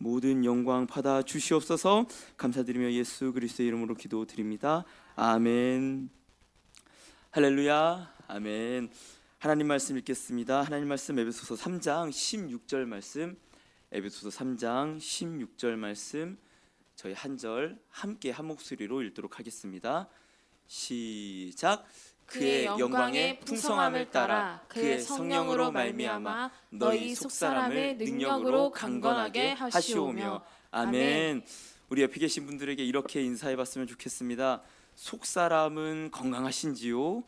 모든 영광 받아 주시옵소서. 감사드리며 예수 그리스도의 이름으로 기도드립니다. 아멘. 할렐루야. 아멘. 하나님 말씀 읽겠습니다. 하나님 말씀 에베소서 3장 16절 말씀, 에베소서 3장 16절 말씀, 저희 한 절 함께 한 목소리로 읽도록 하겠습니다. 시작. 그의 영광의 풍성함을 따라 그의 성령으로 말미암아 너희 속사람을 능력으로 강건하게 하시오며. 아멘. 우리 옆에 계신 분들에게 이렇게 인사해봤으면 좋겠습니다. 속사람은 건강하신지요?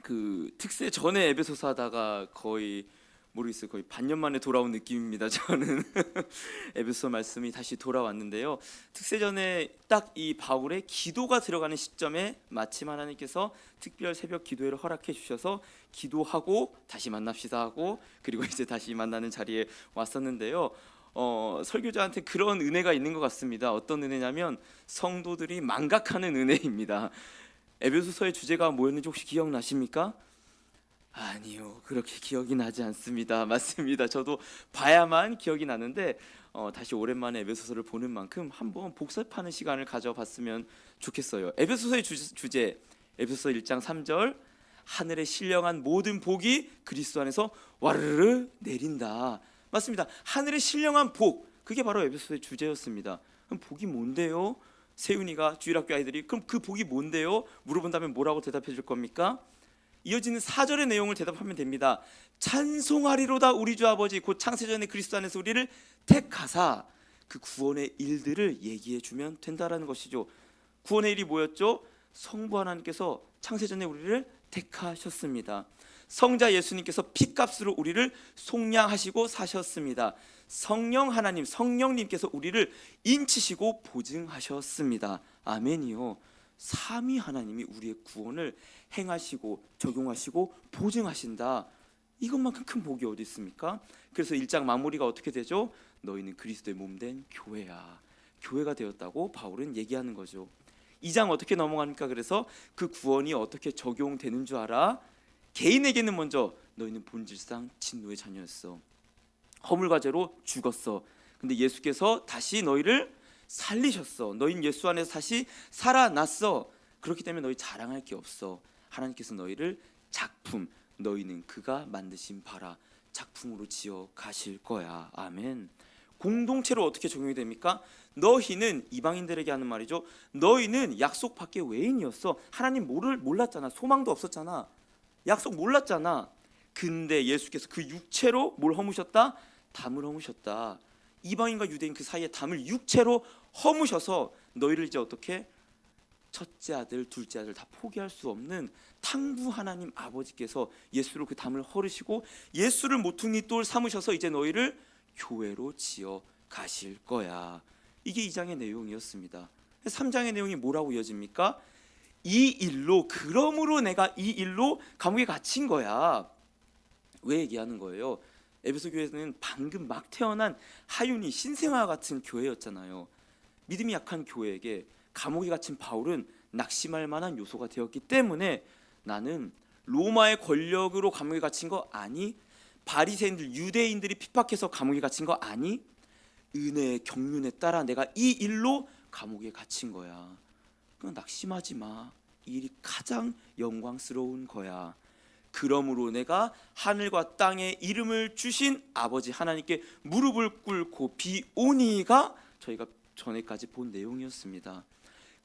그 특세 전에 에베소서 하다가 거의 모르겠어요. 거의 반년 만에 돌아온 느낌입니다. 저는 에베소 말씀이 다시 돌아왔는데요. 특세 전에 딱 이 바울의 기도가 들어가는 시점에 마침 하나님께서 특별 새벽 기도회를 허락해 주셔서 기도하고 다시 만납시다 하고, 그리고 이제 다시 만나는 자리에 왔었는데요. 설교자한테 그런 은혜가 있는 것 같습니다. 어떤 은혜냐면 성도들이 망각하는 은혜입니다. 에베소서의 주제가 뭐였는지 혹시 기억나십니까? 아니요, 그렇게 기억이 나지 않습니다. 맞습니다. 저도 봐야만 기억이 나는데 다시 오랜만에 에베소서를 보는 만큼 한번 복습하는 시간을 가져봤으면 좋겠어요. 에베소서의 주제, 에베소서 1장 3절, 하늘에 신령한 모든 복이 그리스도 안에서 와르르 내린다. 맞습니다. 하늘에 신령한 복, 그게 바로 에베소서의 주제였습니다. 그럼 복이 뭔데요? 세윤이가 주일학교 아이들이 그럼 그 복이 뭔데요? 물어본다면 뭐라고 대답해 줄 겁니까? 이어지는 4절의 내용을 대답하면 됩니다. 찬송하리로다 우리 주 아버지 곧 창세전에 그리스도 안에서 우리를 택하사, 그 구원의 일들을 얘기해 주면 된다라는 것이죠. 구원의 일이 뭐였죠? 성부 하나님께서 창세전에 우리를 택하셨습니다. 성자 예수님께서 피값으로 우리를 속량하시고 사셨습니다. 성령 하나님, 성령님께서 우리를 인치시고 보증하셨습니다. 아멘이요. 삼위 하나님이 우리의 구원을 행하시고 적용하시고 보증하신다. 이것만큼 큰 복이 어디 있습니까? 그래서 1장 마무리가 어떻게 되죠? 너희는 그리스도의 몸된 교회야. 교회가 되었다고 바울은 얘기하는 거죠. 2장 어떻게 넘어갑니까? 그래서 그 구원이 어떻게 적용되는 줄 알아? 개인에게는 먼저 너희는 본질상 진노의 자녀였어. 허물과 죄로 죽었어. 근데 예수께서 다시 너희를 살리셨어. 너희는 예수 안에서 다시 살아났어. 그렇기 때문에 너희 자랑할 게 없어. 하나님께서 너희를 작품, 너희는 그가 만드신 바라 작품으로 지어 가실 거야. 아멘. 공동체로 어떻게 적용이 됩니까? 너희는, 이방인들에게 하는 말이죠. 너희는 약속 밖의 외인이었어. 하나님 몰랐잖아. 소망도 없었잖아. 약속 몰랐잖아. 근데 예수께서 그 육체로 뭘 허무셨다? 담을 허무셨다. 이방인과 유대인 그 사이에 담을 육체로 허무셔서 너희를 이제 어떻게? 첫째 아들, 둘째 아들 다 포기할 수 없는 탕부 하나님 아버지께서 예수로 그 담을 헐으시고 예수를 모퉁이 돌 삼으셔서 이제 너희를 교회로 지어 가실 거야. 이게 2장의 내용이었습니다. 3장의 내용이 뭐라고 이어집니까? 이 일로, 그러므로 내가 이 일로 감옥에 갇힌 거야. 왜 얘기하는 거예요? 에베소 교회는 방금 막 태어난 하윤이 신생아 같은 교회였잖아요. 믿음이 약한 교회에게 감옥에 갇힌 바울은 낙심할 만한 요소가 되었기 때문에, 나는 로마의 권력으로 감옥에 갇힌 거 아니? 바리새인들, 유대인들이 핍박해서 감옥에 갇힌 거 아니? 은혜의 경륜에 따라 내가 이 일로 감옥에 갇힌 거야. 그건 낙심하지 마. 이 일이 가장 영광스러운 거야. 그러므로 내가 하늘과 땅에 이름을 주신 아버지 하나님께 무릎을 꿇고 비오니가 저희가 전에까지 본 내용이었습니다.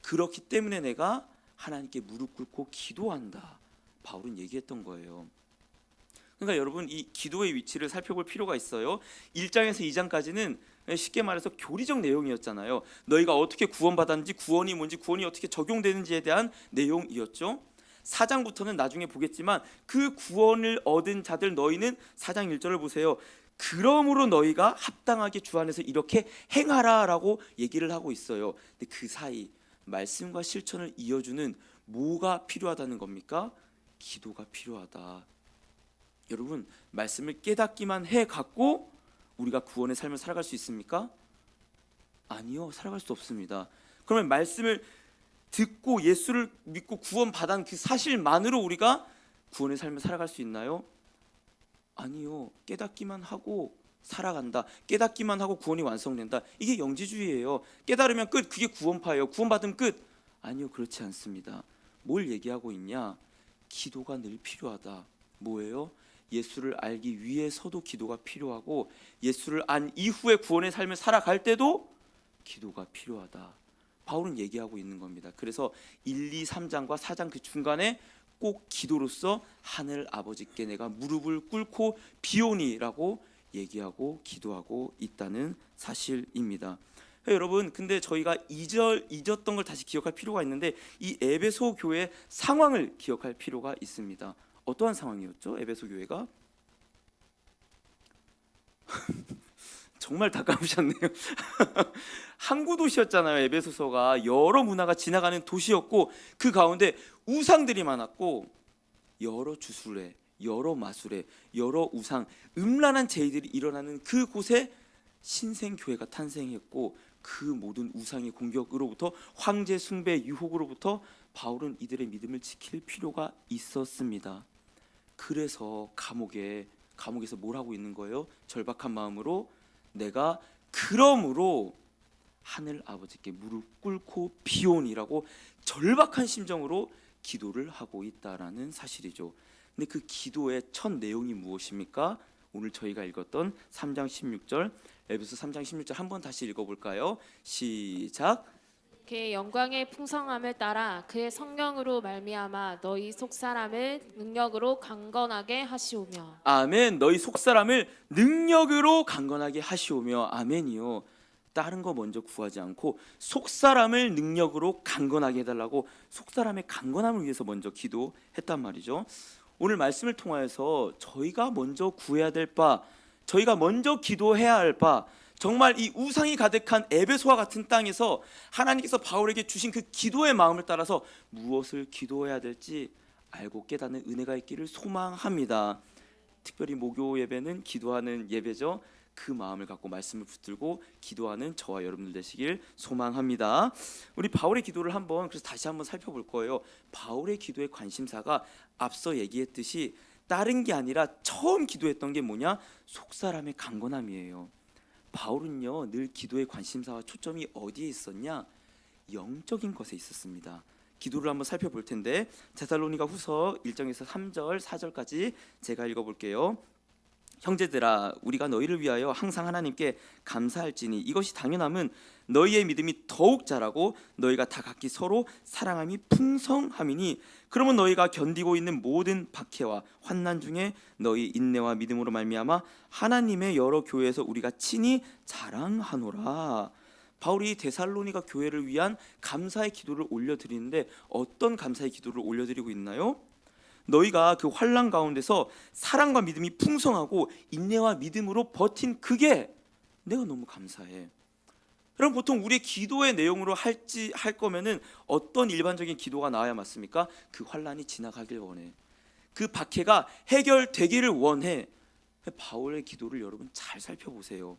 그렇기 때문에 내가 하나님께 무릎 꿇고 기도한다. 바울은 얘기했던 거예요. 그러니까 여러분, 이 기도의 위치를 살펴볼 필요가 있어요. 1장에서 2장까지는 쉽게 말해서 교리적 내용이었잖아요. 너희가 어떻게 구원받았는지, 구원이 뭔지, 구원이 어떻게 적용되는지에 대한 내용이었죠. 4장부터는 나중에 보겠지만 그 구원을 얻은 자들, 너희는 4장 1절을 보세요. 그러므로 너희가 합당하게 주 안에서 이렇게 행하라 라고 얘기를 하고 있어요. 근데 그 사이 말씀과 실천을 이어주는 뭐가 필요하다는 겁니까? 기도가 필요하다. 여러분, 말씀을 깨닫기만 해갖고 우리가 구원의 삶을 살아갈 수 있습니까? 아니요, 살아갈 수 없습니다. 그러면 말씀을 듣고 예수를 믿고 구원받은 그 사실만으로 우리가 구원의 삶을 살아갈 수 있나요? 아니요. 깨닫기만 하고 살아간다. 깨닫기만 하고 구원이 완성된다. 이게 영지주의예요. 깨달으면 끝. 그게 구원파예요. 구원받으면 끝. 아니요. 그렇지 않습니다. 뭘 얘기하고 있냐? 기도가 늘 필요하다. 뭐예요? 예수를 알기 위해서도 기도가 필요하고 예수를 안 이후에 구원의 삶을 살아갈 때도 기도가 필요하다. 바울은 얘기하고 있는 겁니다. 그래서 1, 2, 3장과 4장 그 중간에 꼭 기도로서 하늘 아버지께 내가 무릎을 꿇고 비오니라고 얘기하고 기도하고 있다는 사실입니다. 여러분, 근데 저희가 잊었던 걸 다시 기억할 필요가 있는데 이 에베소 교회의 상황을 기억할 필요가 있습니다. 어떠한 상황이었죠? 에베소 교회가 정말 다 까부셨네요. 항구 도시였잖아요. 에베소서가 여러 문화가 지나가는 도시였고 그 가운데 우상들이 많았고 여러 주술에 여러 마술에 여러 우상 음란한 제의들이 일어나는 그곳에 신생교회가 탄생했고 그 모든 우상의 공격으로부터 황제 숭배 유혹으로부터 바울은 이들의 믿음을 지킬 필요가 있었습니다. 그래서 감옥에서 뭘 하고 있는 거예요? 절박한 마음으로 내가 그러므로 하늘 아버지께 무릎 꿇고 비오니라고 절박한 심정으로 기도를 하고 있다라는 사실이죠. 근데 그 기도의 첫 내용이 무엇입니까? 오늘 저희가 읽었던 3장 16절 에베소 3장 16절 한번 다시 읽어볼까요? 시작. 그의 영광의 풍성함을 따라 그의 성령으로 말미암아 너희 속 사람을 능력으로 강건하게 하시오며. 아멘. 너희 속 사람을 능력으로 강건하게 하시오며. 아멘이요. 다른 거 먼저 구하지 않고 속 사람을 능력으로 강건하게 해달라고 속 사람의 강건함을 위해서 먼저 기도했단 말이죠. 오늘 말씀을 통하여서 저희가 먼저 구해야 될 바, 저희가 먼저 기도해야 할 바, 정말 이 우상이 가득한 에베소와 같은 땅에서 하나님께서 바울에게 주신 그 기도의 마음을 따라서 무엇을 기도해야 될지 알고 깨닫는 은혜가 있기를 소망합니다. 특별히 목요 예배는 기도하는 예배죠. 그 마음을 갖고 말씀을 붙들고 기도하는 저와 여러분들 되시길 소망합니다. 우리 바울의 기도를 그래서 다시 한번 살펴볼 거예요. 바울의 기도의 관심사가 앞서 얘기했듯이 다른 게 아니라 처음 기도했던 게 뭐냐? 속사람의 강건함이에요. 바울은요 늘 기도의 관심사와 초점이 어디에 있었냐? 영적인 것에 있었습니다. 기도를 한번 살펴볼 텐데 데살로니가 후서 1장에서 3절 4절까지 제가 읽어볼게요. 형제들아 우리가 너희를 위하여 항상 하나님께 감사할지니 이것이 당연함은 너희의 믿음이 더욱 자라고 너희가 다 각기 서로 사랑함이 풍성함이니 그러면 너희가 견디고 있는 모든 박해와 환난 중에 너희 인내와 믿음으로 말미암아 하나님의 여러 교회에서 우리가 친히 자랑하노라. 바울이 데살로니가 교회를 위한 감사의 기도를 올려드리는데 어떤 감사의 기도를 올려드리고 있나요? 너희가 그 환난 가운데서 사랑과 믿음이 풍성하고 인내와 믿음으로 버틴 그게 내가 너무 감사해. 그럼 보통 우리의 기도의 내용으로 할 거면은 어떤 일반적인 기도가 나와야 맞습니까? 그 환난이 지나가길 원해. 그 박해가 해결되기를 원해. 바울의 기도를 여러분 잘 살펴보세요.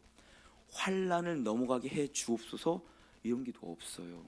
환난을 넘어가게 해 주옵소서 이런 기도 없어요.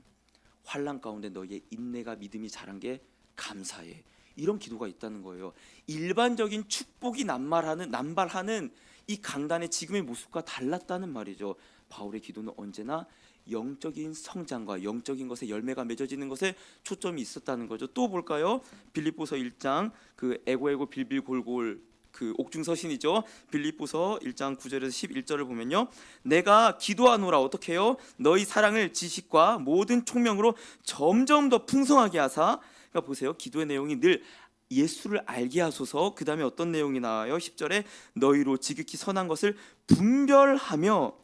환난 가운데 너희의 인내가 믿음이 자란 게 감사해. 이런 기도가 있다는 거예요. 일반적인 축복이 남발하는 이 강단의 지금의 모습과 달랐다는 말이죠. 바울의 기도는 언제나 영적인 성장과 영적인 것에 열매가 맺어지는 것에 초점이 있었다는 거죠. 또 볼까요? 빌립보서 1장 그 에고에고 빌빌골골 그 옥중서신이죠. 빌립보서 1장 9절에서 11절을 보면요. 내가 기도하노라 어떻게 해요? 너희 사랑을 지식과 모든 총명으로 점점 더 풍성하게 하사. 그러니까 보세요. 기도의 내용이 늘 예수를 알게 하소서. 그 다음에 어떤 내용이 나와요? 10절에 너희로 지극히 선한 것을 분별하며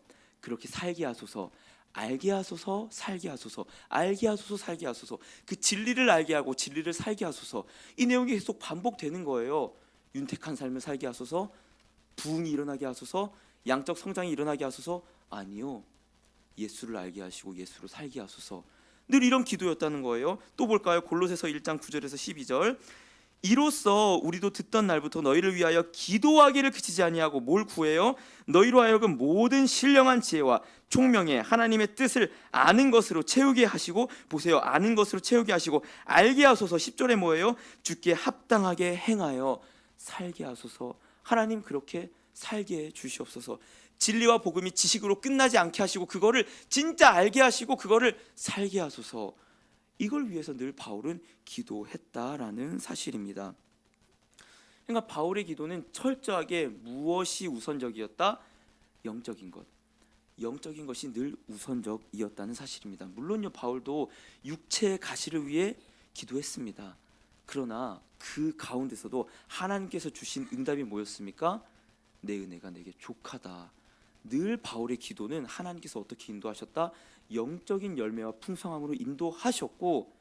그렇게 살게 하소서. 알게 하소서, 살게 하소서. 알게 하소서, 살게 하소서. 그 진리를 알게 하고 진리를 살게 하소서. 이 내용이 계속 반복되는 거예요. 윤택한 삶을 살게 하소서, 부흥이 일어나게 하소서, 양적 성장이 일어나게 하소서. 아니요, 예수를 알게 하시고 예수로 살게 하소서. 늘 이런 기도였다는 거예요. 또 볼까요? 골로새서 1장 9절에서 12절. 이로써 우리도 듣던 날부터 너희를 위하여 기도하기를 그치지 아니하고 뭘 구해요? 너희로 하여금 모든 신령한 지혜와 총명에 하나님의 뜻을 아는 것으로 채우게 하시고, 보세요, 아는 것으로 채우게 하시고 알게 하소서. 10절에 뭐예요? 주께 합당하게 행하여 살게 하소서. 하나님 그렇게 살게 해 주시옵소서. 진리와 복음이 지식으로 끝나지 않게 하시고 그거를 진짜 알게 하시고 그거를 살게 하소서. 이걸 위해서 늘 바울은 기도했다라는 사실입니다. 그러니까 바울의 기도는 철저하게 무엇이 우선적이었다? 영적인 것. 영적인 것이 늘 우선적이었다는 사실입니다. 물론요, 바울도 육체의 가시를 위해 기도했습니다. 그러나 그 가운데서도 하나님께서 주신 응답이 뭐였습니까? 내 은혜가 내게 족하다. 늘 바울의 기도는 하나님께서 어떻게 인도하셨다? 영적인 열매와 풍성함으로 인도하셨고,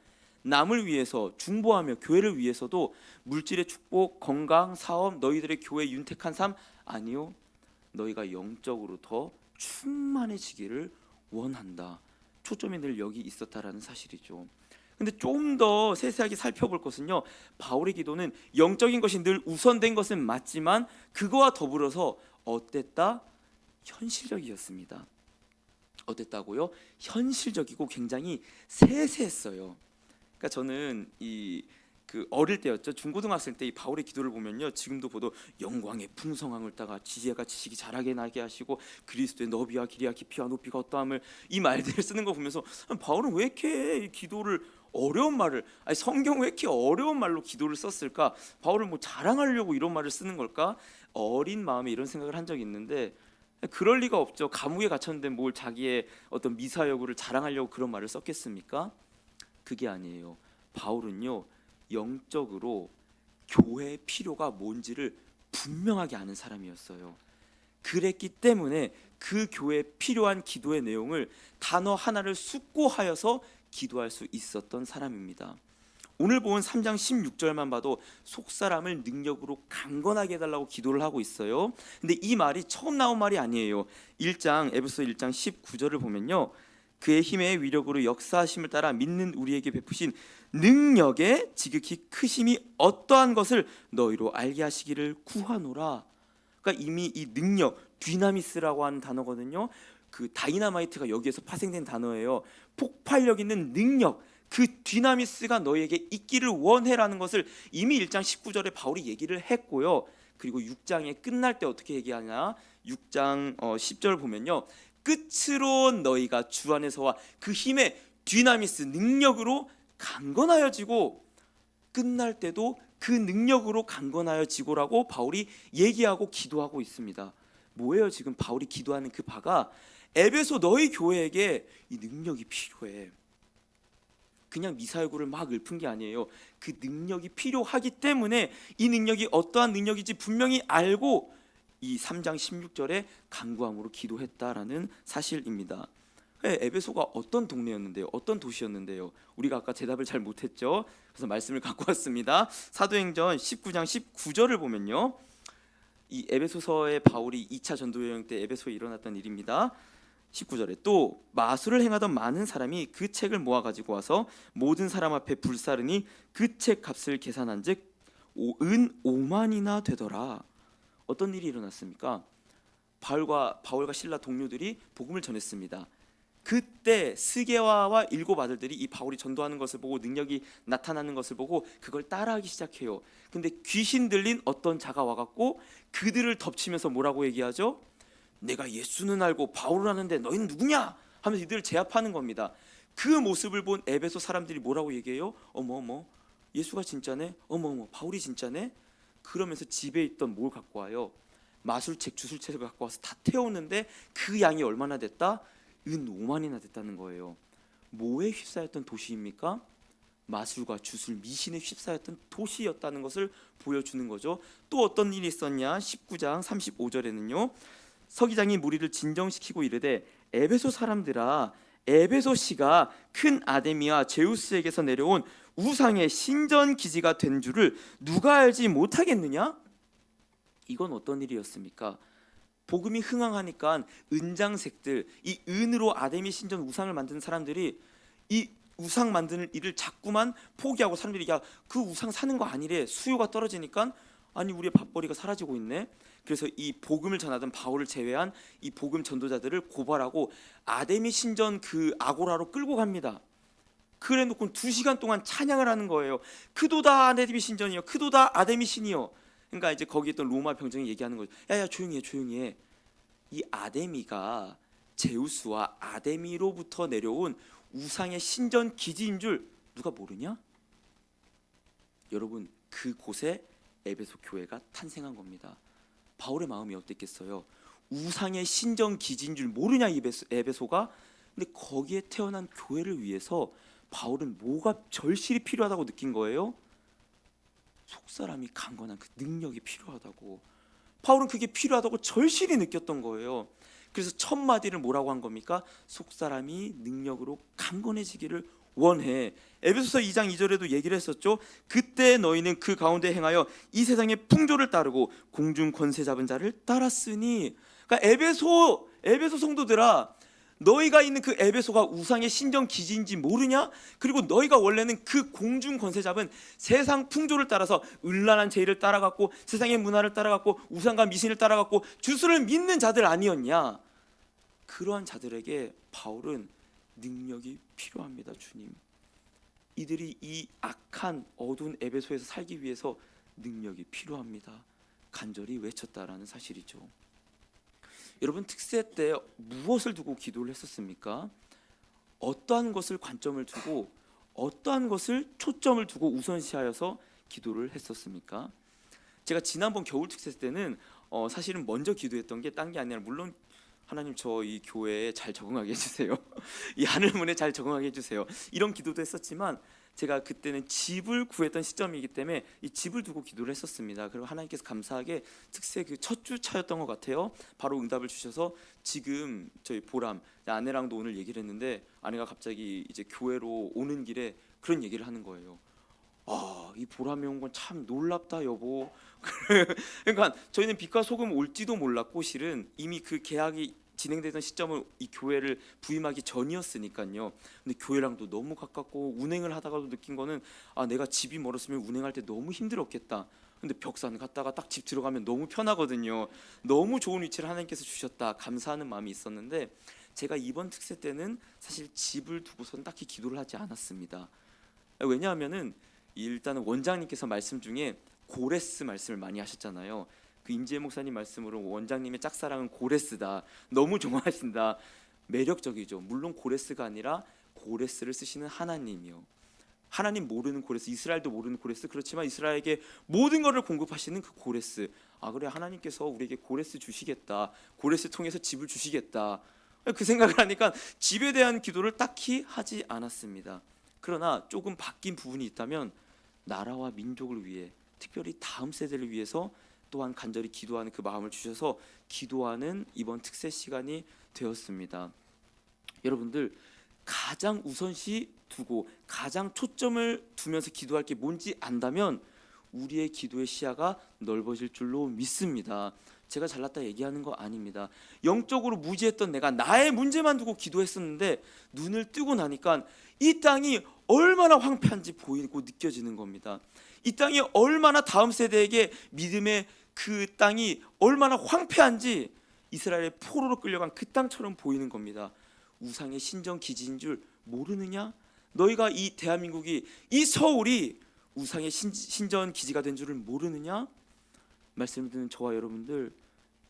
남을 위해서 중보하며 교회를 위해서도 물질의 축복, 건강, 사업, 너희들의 교회 윤택한 삶, 아니요, 너희가 영적으로 더 충만해지기를 원한다. 초점이 늘 여기 있었다라는 사실이죠. 근데 좀 더 세세하게 살펴볼 것은요, 바울의 기도는 영적인 것이 늘 우선된 것은 맞지만 그거와 더불어서 어땠다? 현실적이었습니다. 어땠다고요? 현실적이고 굉장히 세세했어요. 그러니까 저는 어릴 때였죠. 중고등학생 때 이 바울의 기도를 보면요, 지금도 보도 영광의 풍성함을 따가 지혜가 지식이 자라게 나게 하시고 그리스도의 너비와 길이와 깊이와 높이가 어떠함을, 이 말들을 쓰는 거 보면서 바울은 왜 이렇게 이 기도를 어려운 말을, 성경 왜 이렇게 어려운 말로 기도를 썼을까? 바울을 뭐 자랑하려고 이런 말을 쓰는 걸까? 어린 마음에 이런 생각을 한 적이 있는데, 그럴 리가 없죠. 감옥에 갇혔는데 뭘 자기의 어떤 미사여구를 자랑하려고 그런 말을 썼겠습니까? 그게 아니에요. 바울은요, 영적으로 교회의 필요가 뭔지를 분명하게 아는 사람이었어요. 그랬기 때문에 그 교회에 필요한 기도의 내용을 단어 하나를 숙고하여서 기도할 수 있었던 사람입니다. 오늘 본 3장 16절만 봐도 속사람을 능력으로 강건하게 해달라고 기도를 하고 있어요. 근데 이 말이 처음 나온 말이 아니에요. 에베소 1장 19절을 보면요, 그의 힘의 위력으로 역사하심을 따라 믿는 우리에게 베푸신 능력의 지극히 크심이 어떠한 것을 너희로 알게 하시기를 구하노라. 그러니까 이미 이 능력, 디나미스라고 하는 단어거든요. 그 다이나마이트가 여기에서 파생된 단어예요. 폭발력 있는 능력, 그 디나미스가 너희에게 있기를 원해라는 것을 이미 1장 19절에 바울이 얘기를 했고요. 그리고 6장에 끝날 때 어떻게 얘기하냐? 6장 10절 보면요, 끝으로 너희가 주 안에서와 그 힘의 디나미스, 능력으로 강건하여지고, 끝날 때도 그 능력으로 강건하여지고라고 바울이 얘기하고 기도하고 있습니다. 뭐예요? 지금 바울이 기도하는 그 바가, 에베소 너희 교회에게 이 능력이 필요해. 그냥 미사여구를 막 읊은 게 아니에요. 그 능력이 필요하기 때문에 이 능력이 어떠한 능력인지 분명히 알고 이 3장 16절에 간구함으로 기도했다라는 사실입니다. 에베소가 어떤 동네였는데요? 어떤 도시였는데요? 우리가 아까 대답을 잘 못했죠. 그래서 말씀을 갖고 왔습니다. 사도행전 19장 19절을 보면요, 이 에베소서의 바울이 2차 전도 여행 때 에베소에 일어났던 일입니다. 19절에 또 마술을 행하던 많은 사람이 그 책을 모아 가지고 와서 모든 사람 앞에 불사르니 그 책 값을 계산한즉 은 5만이나 되더라. 어떤 일이 일어났습니까? 바울과 실라 동료들이 복음을 전했습니다. 그때 스게와와 7 아들들이 이 바울이 전도하는 것을 보고 능력이 나타나는 것을 보고 그걸 따라하기 시작해요. 근데 귀신 들린 어떤 자가 와갖고 그들을 덮치면서 뭐라고 얘기하죠? 내가 예수는 알고 바울을 아는데 너희는 누구냐? 하면서 이들을 제압하는 겁니다. 그 모습을 본 에베소 사람들이 뭐라고 얘기해요? 어머, 예수가 진짜네? 어머, 바울이 진짜네? 그러면서 집에 있던 뭘 갖고 와요? 마술책, 주술책을 갖고 와서 다 태우는데 그 양이 얼마나 됐다? 은 5만이나 됐다는 거예요. 뭐에 휩싸였던 도시입니까? 마술과 주술, 미신에 휩싸였던 도시였다는 것을 보여주는 거죠. 또 어떤 일이 있었냐? 19장 35절에는요, 서기장이 무리를 진정시키고 이르되 에베소 사람들아, 에베소시가 큰 아데미와 제우스에게서 내려온 우상의 신전 기지가 된 줄을 누가 알지 못하겠느냐? 이건 어떤 일이었습니까? 복음이 흥황하니까 은장색들, 이 은으로 아데미 신전 우상을 만드는 사람들이 이 우상 만드는 일을 자꾸만 포기하고, 사람들이 야, 그 우상 사는 거 아니래. 수요가 떨어지니까 아니 우리의 밥벌이가 사라지고 있네. 그래서 이 복음을 전하던 바울을 제외한 이 복음 전도자들을 고발하고 아데미 신전 그 아고라로 끌고 갑니다. 그래 놓고 2시간 동안 찬양을 하는 거예요. 크도다 아데미 신전이요, 크도다 아데미 신이요. 그러니까 이제 거기 있던 로마 병정이 얘기하는 거죠. 야야 조용히 해 조용히 해. 이 아데미가 제우스와 아데미로부터 내려온 우상의 신전 기지인 줄 누가 모르냐? 여러분 그곳에 에베소 교회가 탄생한 겁니다. 바울의 마음이 어땠겠어요? 우상의 신전 기지인 줄 모르냐 에베소가? 근데 거기에 태어난 교회를 위해서 바울은 뭐가 절실히 필요하다고 느낀 거예요? 속사람이 강건한 그 능력이 필요하다고. 바울은 그게 필요하다고 절실히 느꼈던 거예요. 그래서 첫 마디를 뭐라고 한 겁니까? 속사람이 능력으로 강건해지기를 원해. 에베소서 2장 2절에도 얘기를 했었죠. 그때 너희는 그 가운데 행하여 이 세상의 풍조를 따르고 공중 권세 잡은 자를 따랐으니. 그러니까 에베소 성도들아, 너희가 있는 그 에베소가 우상의 신전 기지인지 모르냐? 그리고 너희가 원래는 그 공중 권세 잡은 세상 풍조를 따라서 음란한 제의를 따라갔고 세상의 문화를 따라갔고 우상과 미신을 따라갔고 주술을 믿는 자들 아니었냐? 그러한 자들에게 바울은 능력이 필요합니다. 주님, 이들이 이 악한 어두운 에베소에서 살기 위해서 능력이 필요합니다. 간절히 외쳤다라는 사실이죠. 여러분 특세 때 무엇을 두고 기도를 했었습니까? 어떠한 것을 관점을 두고 어떠한 것을 초점을 두고 우선시하여서 기도를 했었습니까? 제가 지난번 겨울 특세 때는 사실은 먼저 기도했던 게 딴 게 아니라, 물론 하나님 저 이 교회에 잘 적응하게 해주세요. 이 하늘문에 잘 적응하게 해주세요. 이런 기도도 했었지만 제가 그때는 집을 구했던 시점이기 때문에 이 집을 두고 기도를 했었습니다. 그리고 하나님께서 감사하게 특세 그 첫 주차였던 것 같아요. 바로 응답을 주셔서 지금 저희 보람 아내랑도 오늘 얘기를 했는데 아내가 갑자기 이제 교회로 오는 길에 그런 얘기를 하는 거예요. 아, 이 보람이 온 건 참 놀랍다 여보. 그러니까 저희는 빛과 소금 올지도 몰랐고 실은 이미 그 계약이 진행되던 시점을 이 교회를 부임하기 전이었으니까요. 근데 교회랑도 너무 가깝고 운행을 하다가도 느낀 거는 내가 집이 멀었으면 운행할 때 너무 힘들었겠다. 근데 벽산 갔다가 딱 집 들어가면 너무 편하거든요. 너무 좋은 위치를 하나님께서 주셨다. 감사하는 마음이 있었는데 제가 이번 특세 때는 사실 집을 두고선 딱히 기도를 하지 않았습니다. 왜냐하면은 일단은 원장님께서 말씀 중에 고레스 말씀을 많이 하셨잖아요. 그 임지혜 목사님 말씀으로 원장님의 짝사랑은 고레스다. 너무 좋아하신다. 매력적이죠. 물론 고레스가 아니라 고레스를 쓰시는 하나님이요. 하나님 모르는 고레스, 이스라엘도 모르는 고레스. 그렇지만 이스라엘에게 모든 것을 공급하시는 그 고레스. 그래, 하나님께서 우리에게 고레스 주시겠다. 고레스 통해서 집을 주시겠다. 그 생각을 하니까 집에 대한 기도를 딱히 하지 않았습니다. 그러나 조금 바뀐 부분이 있다면 나라와 민족을 위해, 특별히 다음 세대를 위해서 또한 간절히 기도하는 그 마음을 주셔서 기도하는 이번 특세 시간이 되었습니다. 여러분들 가장 우선시 두고 가장 초점을 두면서 기도할 게 뭔지 안다면 우리의 기도의 시야가 넓어질 줄로 믿습니다. 제가 잘났다 얘기하는 거 아닙니다. 영적으로 무지했던 내가 나의 문제만 두고 기도했었는데 눈을 뜨고 나니까 이 땅이 얼마나 황폐한지 보이고 느껴지는 겁니다. 이 땅이 얼마나 다음 세대에게 믿음의 그 땅이 얼마나 황폐한지 이스라엘의 포로로 끌려간 그 땅처럼 보이는 겁니다. 우상의 신전 기지인 줄 모르느냐? 너희가 이 대한민국이, 이 서울이 우상의 신전 기지가 된 줄을 모르느냐? 말씀을 듣는 저와 여러분들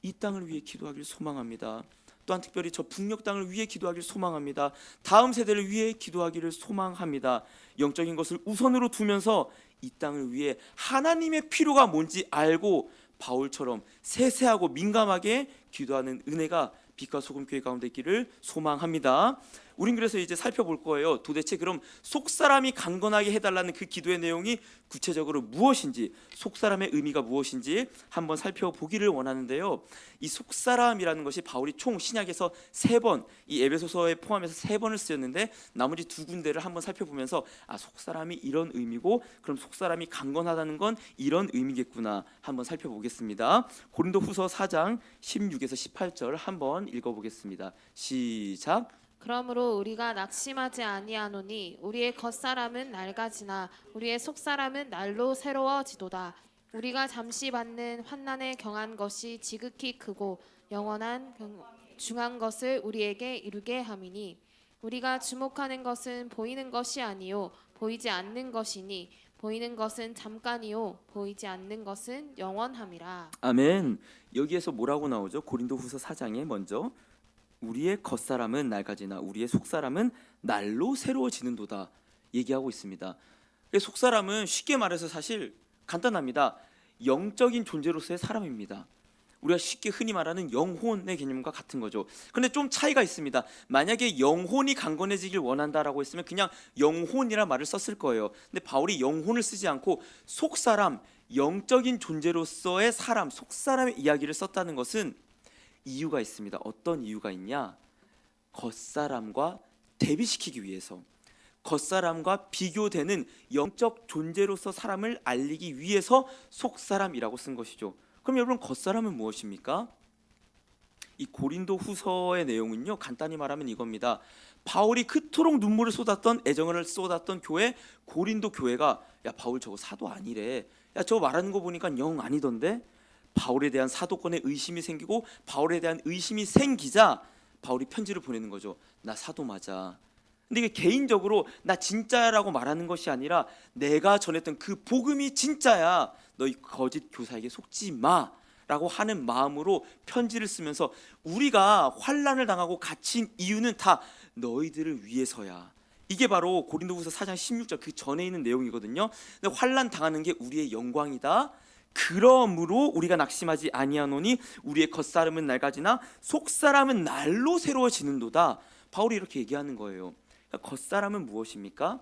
이 땅을 위해 기도하기를 소망합니다. 또한 특별히 저 북녘 땅을 위해 기도하기를 소망합니다. 다음 세대를 위해 기도하기를 소망합니다. 영적인 것을 우선으로 두면서 이 땅을 위해 하나님의 필요가 뭔지 알고 바울처럼 세세하고 민감하게 기도하는 은혜가 빛과 소금 교회 가운데 있기를 소망합니다. 우린 그래서 이제 살펴볼 거예요. 도대체 그럼 속사람이 강건하게 해달라는 그 기도의 내용이 구체적으로 무엇인지, 속사람의 의미가 무엇인지 한번 살펴보기를 원하는데요. 이 속사람이라는 것이 바울이 총 신약에서 3번, 이 에베소서에 포함해서 3번을 쓰였는데 나머지 2군데를 한번 살펴보면서 속사람이 이런 의미고 그럼 속사람이 강건하다는 건 이런 의미겠구나 한번 살펴보겠습니다. 고린도후서 4장 16에서 18절 한번 읽어보겠습니다. 시작. 그러므로 우리가 낙심하지 아니하노니 우리의 겉사람은 낡아지나 우리의 속사람은 날로 새로워지도다. 우리가 잠시 받는 환난에 경한 것이 지극히 크고 영원한 중한 것을 우리에게 이루게 함이니 우리가 주목하는 것은 보이는 것이 아니요 보이지 않는 것이니 보이는 것은 잠깐이요 보이지 않는 것은 영원함이라. 아멘. 여기에서 뭐라고 나오죠? 고린도후서 4장에 먼저 우리의 겉사람은 낡아지나 우리의 속사람은 날로 새로워지는도다 얘기하고 있습니다. 속사람은 쉽게 말해서 사실 간단합니다. 영적인 존재로서의 사람입니다. 우리가 쉽게 흔히 말하는 영혼의 개념과 같은 거죠. 그런데 좀 차이가 있습니다. 만약에 영혼이 강건해지길 원한다라고 했으면 그냥 영혼이라 말을 썼을 거예요. 근데 바울이 영혼을 쓰지 않고 속사람, 영적인 존재로서의 사람, 속사람의 이야기를 썼다는 것은 이유가 있습니다. 어떤 이유가 있냐? 겉사람과 대비시키기 위해서, 겉사람과 비교되는 영적 존재로서 사람을 알리기 위해서 속사람이라고 쓴 것이죠. 그럼 여러분, 겉사람은 무엇입니까? 이 고린도 후서의 내용은요, 간단히 말하면 이겁니다. 바울이 그토록 눈물을 쏟았던, 애정을 쏟았던 교회, 고린도 교회가 야, 바울 저거 사도 아니래, 야, 저거 말하는 거 보니까 영 아니던데, 바울에 대한 사도권에 의심이 생기고 바울에 대한 의심이 생기자 바울이 편지를 보내는 거죠. 나 사도 맞아. 근데 이게 개인적으로 나 진짜라고 말하는 것이 아니라 내가 전했던 그 복음이 진짜야, 너희 거짓 교사에게 속지 마 라고 하는 마음으로 편지를 쓰면서 우리가 환난을 당하고 갇힌 이유는 다 너희들을 위해서야. 이게 바로 고린도후서 4장 16절 그 전에 있는 내용이거든요. 근데 환난 당하는 게 우리의 영광이다. 그러므로 우리가 낙심하지 아니하노니 우리의 겉사람은 낡아지나 속사람은 날로 새로워지는도다. 바울이 이렇게 얘기하는 거예요. 그러니까 겉사람은 무엇입니까?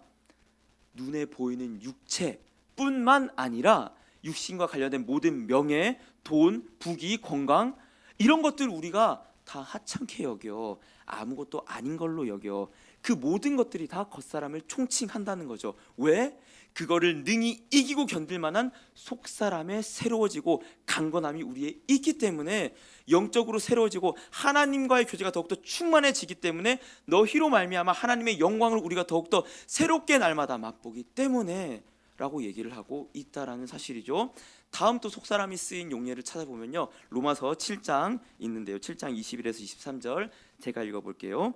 눈에 보이는 육체뿐만 아니라 육신과 관련된 모든 명예, 돈, 부귀, 건강 이런 것들 우리가 다 하찮게 여겨, 아무것도 아닌 걸로 여겨. 그 모든 것들이 다 겉사람을 총칭한다는 거죠. 왜? 그거를 능히 이기고 견딜 만한 속사람에 새로워지고 강건함이 우리에 있기 때문에, 영적으로 새로워지고 하나님과의 교제가 더욱더 충만해지기 때문에, 너희로 말미암아 하나님의 영광을 우리가 더욱더 새롭게 날마다 맛보기 때문에 라고 얘기를 하고 있다라는 사실이죠. 다음 또 속사람이 쓰인 용례를 찾아보면요, 로마서 7장 있는데요, 7장 21에서 23절 제가 읽어볼게요.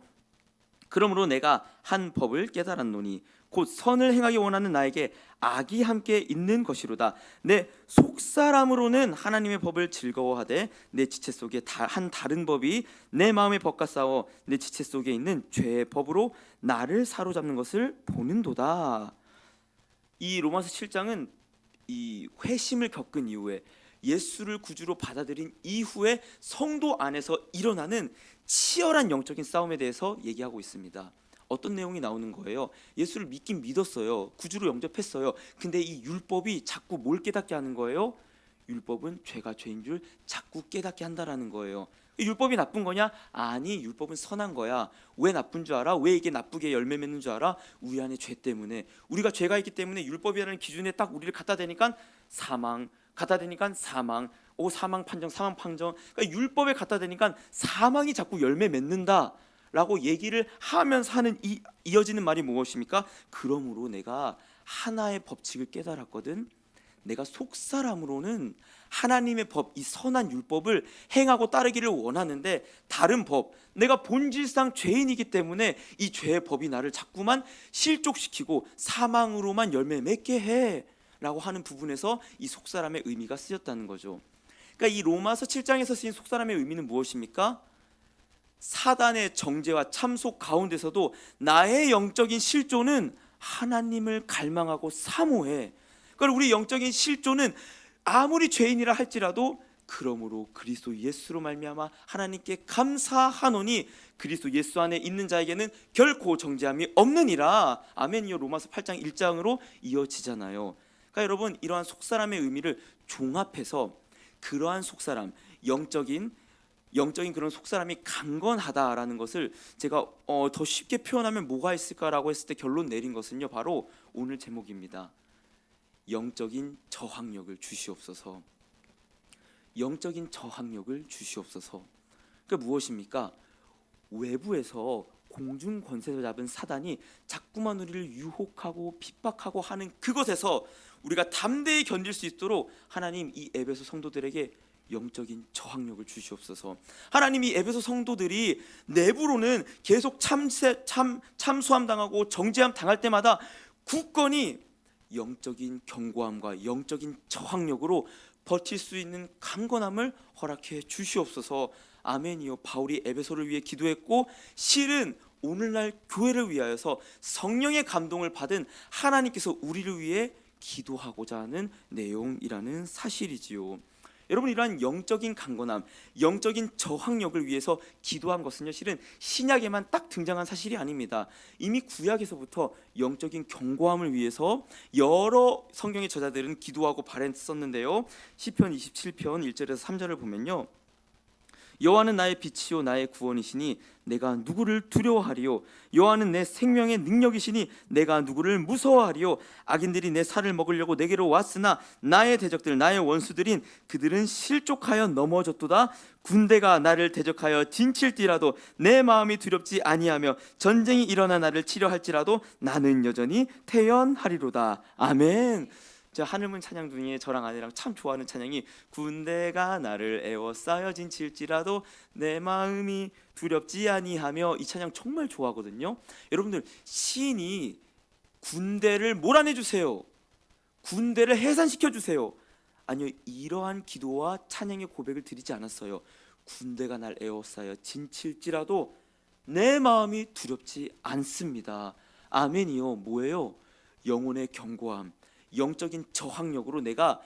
그러므로 내가 한 법을 깨달았노니 곧 선을 행하기 원하는 나에게 악이 함께 있는 것이로다. 내 속사람으로는 하나님의 법을 즐거워하되 내 지체 속에 한 다른 법이 내 마음의 법과 싸워 내 지체 속에 있는 죄의 법으로 나를 사로잡는 것을 보는도다. 이 로마서 7장은 이 회심을 겪은 이후에, 예수를 구주로 받아들인 이후에 성도 안에서 일어나는 치열한 영적인 싸움에 대해서 얘기하고 있습니다. 어떤 내용이 나오는 거예요? 예수를 믿긴 믿었어요. 구주로 영접했어요. 근데 이 율법이 자꾸 뭘 깨닫게 하는 거예요? 율법은 죄가 죄인 줄 자꾸 깨닫게 한다라는 거예요. 율법이 나쁜 거냐? 아니, 율법은 선한 거야. 왜 나쁜 줄 알아? 왜 이게 나쁘게 열매 맺는 줄 알아? 우리 안에 죄 때문에. 우리가 죄가 있기 때문에 율법이라는 기준에 딱 우리를 갖다 대니까 사망, 갖다 대니까 사망, 사망 판정, 사망 판정. 그러니까 율법에 갖다 대니까 사망이 자꾸 열매 맺는다 라고 얘기를 하면서 하는 이어지는 말이 무엇입니까? 그러므로 내가 하나의 법칙을 깨달았거든. 내가 속사람으로는 하나님의 법, 이 선한 율법을 행하고 따르기를 원하는데, 다른 법, 내가 본질상 죄인이기 때문에 이 죄의 법이 나를 자꾸만 실족시키고 사망으로만 열매 맺게 해 라고 하는 부분에서 이 속사람의 의미가 쓰였다는 거죠. 그러니까 이 로마서 7장에서 쓰인 속사람의 의미는 무엇입니까? 사단의 정죄와 참속 가운데서도 나의 영적인 실존은 하나님을 갈망하고 사모해. 그러니까 우리 영적인 실존은 아무리 죄인이라 할지라도 그러므로 그리스도 예수로 말미암아 하나님께 감사하노니 그리스도 예수 안에 있는 자에게는 결코 정죄함이 없느니라. 아멘이요. 로마서 8장 1장으로 이어지잖아요. 그러니까 여러분, 이러한 속사람의 의미를 종합해서 그러한 속사람, 영적인 그런 속사람이 강건하다라는 것을 제가 더 쉽게 표현하면 뭐가 있을까라고 했을 때 결론 내린 것은요, 바로 오늘 제목입니다. 영적인 저항력을 주시옵소서. 영적인 저항력을 주시옵소서. 그러니까 무엇입니까? 외부에서 공중 권세를 잡은 사단이 자꾸만 우리를 유혹하고 핍박하고 하는 그것에서 우리가 담대히 견딜 수 있도록 하나님, 이 에베소 성도들에게 영적인 저항력을 주시옵소서. 하나님, 이 에베소 성도들이 내부로는 계속 참수함 당하고 정죄함 당할 때마다 굳건히 영적인 견고함과 영적인 저항력으로 버틸 수 있는 강건함을 허락해 주시옵소서. 아멘이요. 바울이 에베소를 위해 기도했고 실은 오늘날 교회를 위하여서 성령의 감동을 받은 하나님께서 우리를 위해 기도하고자 하는 내용이라는 사실이지요. 여러분, 이러한 영적인 강건함, 영적인 저항력을 위해서 기도한 것은요, 실은 신약에만 딱 등장한 사실이 아닙니다. 이미 구약에서부터 영적인 견고함을 위해서 여러 성경의 저자들은 기도하고 바랬었는데요. 시편 27편 1절에서 3절을 보면요, 여호와는 나의 빛이요 나의 구원이시니 내가 누구를 두려워하리요. 여호와는 내 생명의 능력이시니 내가 누구를 무서워하리요. 악인들이 내 살을 먹으려고 내게로 왔으나 나의 대적들 나의 원수들인 그들은 실족하여 넘어졌도다. 군대가 나를 대적하여 진칠지라도 내 마음이 두렵지 아니하며 전쟁이 일어나 나를 치려할지라도 나는 여전히 태연하리로다. 아멘. 저 하늘문 찬양 중에 저랑 아내랑 참 좋아하는 찬양이 군대가 나를 에워싸여 진칠지라도 내 마음이 두렵지 아니하며, 이 찬양 정말 좋아하거든요. 여러분들, 시인이 군대를 몰아내 주세요, 군대를 해산시켜 주세요, 아니요, 이러한 기도와 찬양의 고백을 드리지 않았어요. 군대가 날 에워싸여 진칠지라도 내 마음이 두렵지 않습니다. 아멘이요. 뭐예요? 영혼의 견고함, 영적인 저항력으로 내가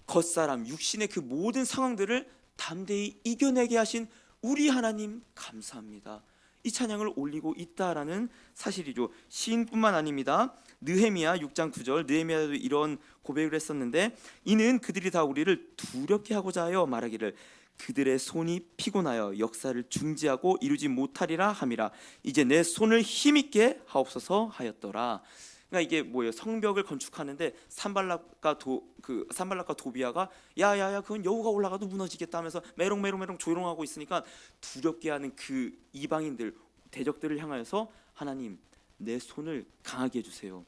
겉사람 육신의 그 모든 상황들을 담대히 이겨내게 하신 우리 하나님 감사합니다. 이 찬양을 올리고 있다라는 사실이죠. 시인뿐만 아닙니다. 느헤미야 6장 9절, 느헤미야도 이런 고백을 했었는데, 이는 그들이 다 우리를 두렵게 하고자 하여 말하기를 그들의 손이 피곤하여 역사를 중지하고 이루지 못하리라 함이라. 이제 내 손을 힘있게 하옵소서 하였더라. 그러니까 이게 뭐예요? 성벽을 건축하는데 산발락과 도비아가 야야야 그건 여호가 올라가도 무너지겠다 하면서 메롱메롱메롱 조롱하고 있으니까 두렵게 하는 그 이방인들, 대적들을 향하여서 하나님 내 손을 강하게 해주세요.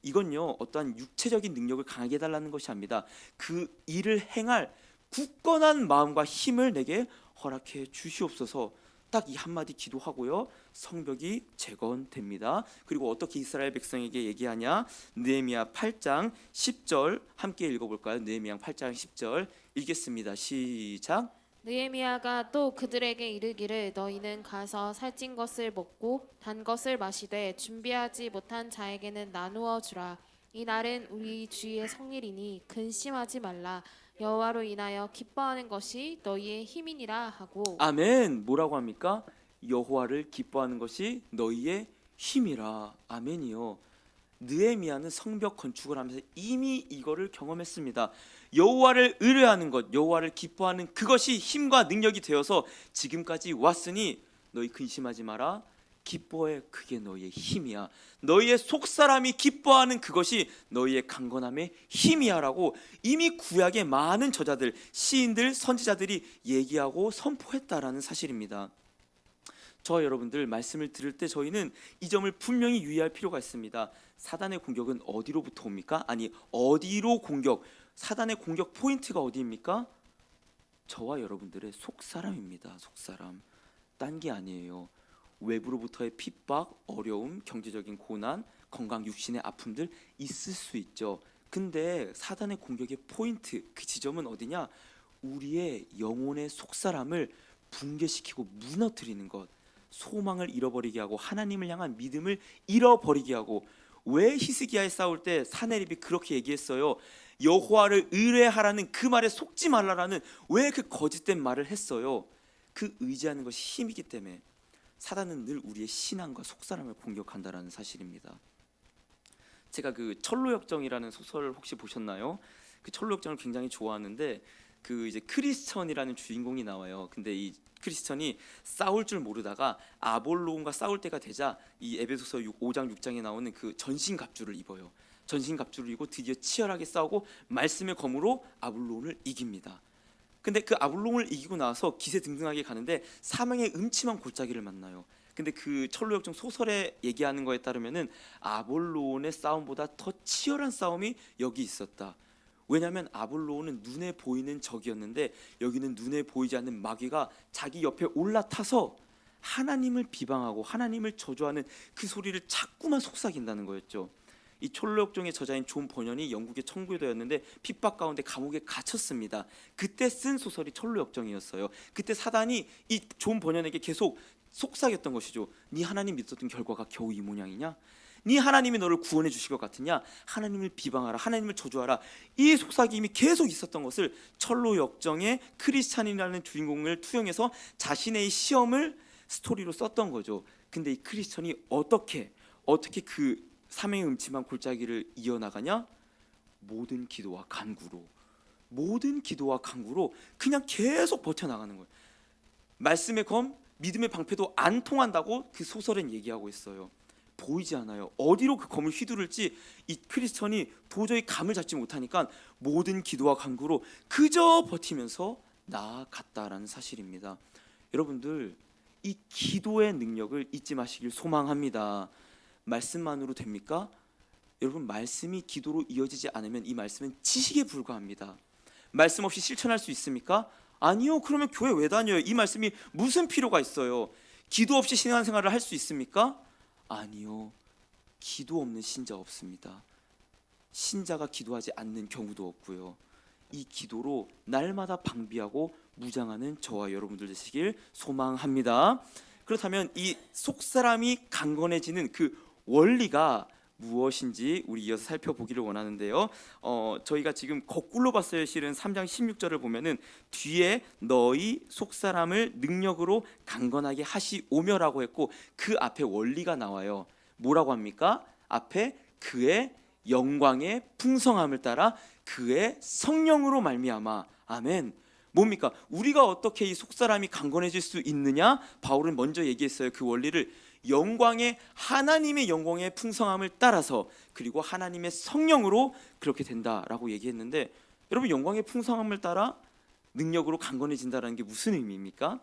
이건요, 어떠한 육체적인 능력을 강하게 해달라는 것이 아닙니다. 그 일을 행할 굳건한 마음과 힘을 내게 허락해 주시옵소서. 딱 이 한마디 기도하고요, 성벽이 재건됩니다. 그리고 어떻게 이스라엘 백성에게 얘기하냐? 느헤미야 8장 10절 함께 읽어볼까요? 느헤미야 8장 10절 읽겠습니다. 시작. 느헤미야가 또 그들에게 이르기를 너희는 가서 살찐 것을 먹고 단 것을 마시되 준비하지 못한 자에게는 나누어 주라. 이 날은 우리 주의 성일이니 근심하지 말라. 여호와로 인하여 기뻐하는 것이 너희의 힘이니라 하고. 아멘. 뭐라고 합니까? 여호와를 기뻐하는 것이 너희의 힘이라. 아멘이요. 느헤미야는 성벽 건축을 하면서 이미 이거를 경험했습니다. 여호와를 의뢰하는 것, 여호와를 기뻐하는 그것이 힘과 능력이 되어서 지금까지 왔으니 너희 근심하지 마라. 기뻐해. 그게 너희의 힘이야. 너희의 속사람이 기뻐하는 그것이 너희의 강건함의 힘이야라고 이미 구약의 많은 저자들, 시인들, 선지자들이 얘기하고 선포했다라는 사실입니다. 저 여러분들 말씀을 들을 때 저희는 이 점을 분명히 유의할 필요가 있습니다. 사단의 공격은 어디로부터 옵니까? 아니, 어디로 공격? 사단의 공격 포인트가 어디입니까? 저와 여러분들의 속사람입니다. 속사람. 딴 게 아니에요. 외부로부터의 핍박, 어려움, 경제적인 고난, 건강, 육신의 아픔들 있을 수 있죠. 근데 사단의 공격의 포인트, 그 지점은 어디냐? 우리의 영혼의 속사람을 붕괴시키고 무너뜨리는 것, 소망을 잃어버리게 하고 하나님을 향한 믿음을 잃어버리게 하고. 왜 히스기야에 싸울 때 사네립이 그렇게 얘기했어요? 여호와를 의뢰하라는 그 말에 속지 말라라는 왜 그 거짓된 말을 했어요? 그 의지하는 것이 힘이기 때문에. 사단은 늘 우리의 신앙과 속사람을 공격한다라는 사실입니다. 제가 그 철로역정이라는 소설 혹시 보셨나요? 그 철로역정을 굉장히 좋아하는데 그 이제 크리스천이라는 주인공이 나와요. 근데 이 크리스천이 싸울 줄 모르다가 아볼로온과 싸울 때가 되자 이 에베소서 5장 6장에 나오는 그 전신갑주를 입어요. 전신갑주를 입고 드디어 치열하게 싸우고 말씀의 검으로 아볼로온을 이깁니다. 근데 그 아볼론을 이기고 나서 기세등등하게 가는데 사망의 음침한 골짜기를 만나요. 근데 그 철로역정 소설에 얘기하는 거에 따르면은 아볼론의 싸움보다 더 치열한 싸움이 여기 있었다. 왜냐하면 아볼론은 눈에 보이는 적이었는데 여기는 눈에 보이지 않는 마귀가 자기 옆에 올라타서 하나님을 비방하고 하나님을 저주하는 그 소리를 자꾸만 속삭인다는 거였죠. 이 철로역정의 저자인 존 버년이 영국의 청구도였는데 핍박 가운데 감옥에 갇혔습니다. 그때 쓴 소설이 철로역정이었어요. 그때 사단이 이 존 버년에게 계속 속삭였던 것이죠. 네 하나님 믿었던 결과가 겨우 이 모양이냐? 네 하나님이 너를 구원해 주실 것 같으냐? 하나님을 비방하라, 하나님을 저주하라. 이 속삭임이 계속 있었던 것을 철로역정의 크리스찬이라는 주인공을 투영해서 자신의 시험을 스토리로 썼던 거죠. 근데 이 크리스찬이 어떻게 그 사명의 음침한 골짜기를 이어나가냐? 모든 기도와 간구로 그냥 계속 버텨나가는 거예요. 말씀의 검, 믿음의 방패도 안 통한다고 그 소설엔 얘기하고 있어요. 보이지 않아요. 어디로 그 검을 휘두를지 이 크리스천이 도저히 감을 잡지 못하니까 모든 기도와 간구로 그저 버티면서 나아갔다라는 사실입니다. 여러분들, 이 기도의 능력을 잊지 마시길 소망합니다. 말씀만으로 됩니까? 여러분, 말씀이 기도로 이어지지 않으면 이 말씀은 지식에 불과합니다. 말씀 없이 실천할 수 있습니까? 아니요. 그러면 교회 왜 다녀요? 이 말씀이 무슨 필요가 있어요? 기도 없이 신앙생활을 할 수 있습니까? 아니요. 기도 없는 신자 없습니다. 신자가 기도하지 않는 경우도 없고요. 이 기도로 날마다 방비하고 무장하는 저와 여러분들 되시길 소망합니다. 그렇다면 이 속사람이 강건해지는 그 원리가 무엇인지 우리 이어서 살펴보기를 원하는데요. 저희가 지금 거꾸로 봤어요. 실은 3장 16절을 보면은 뒤에 너희 속사람을 능력으로 강건하게 하시오며라고 했고 그 앞에 원리가 나와요. 뭐라고 합니까? 앞에 그의 영광의 풍성함을 따라 그의 성령으로 말미암아. 아멘. 뭡니까? 우리가 어떻게 이 속사람이 강건해질 수 있느냐? 바울은 먼저 얘기했어요. 그 원리를 하나님의 영광의 풍성함을 따라서 그리고 하나님의 성령으로 그렇게 된다라고 얘기했는데, 여러분, 영광의 풍성함을 따라 능력으로 강건해진다는 게 무슨 의미입니까?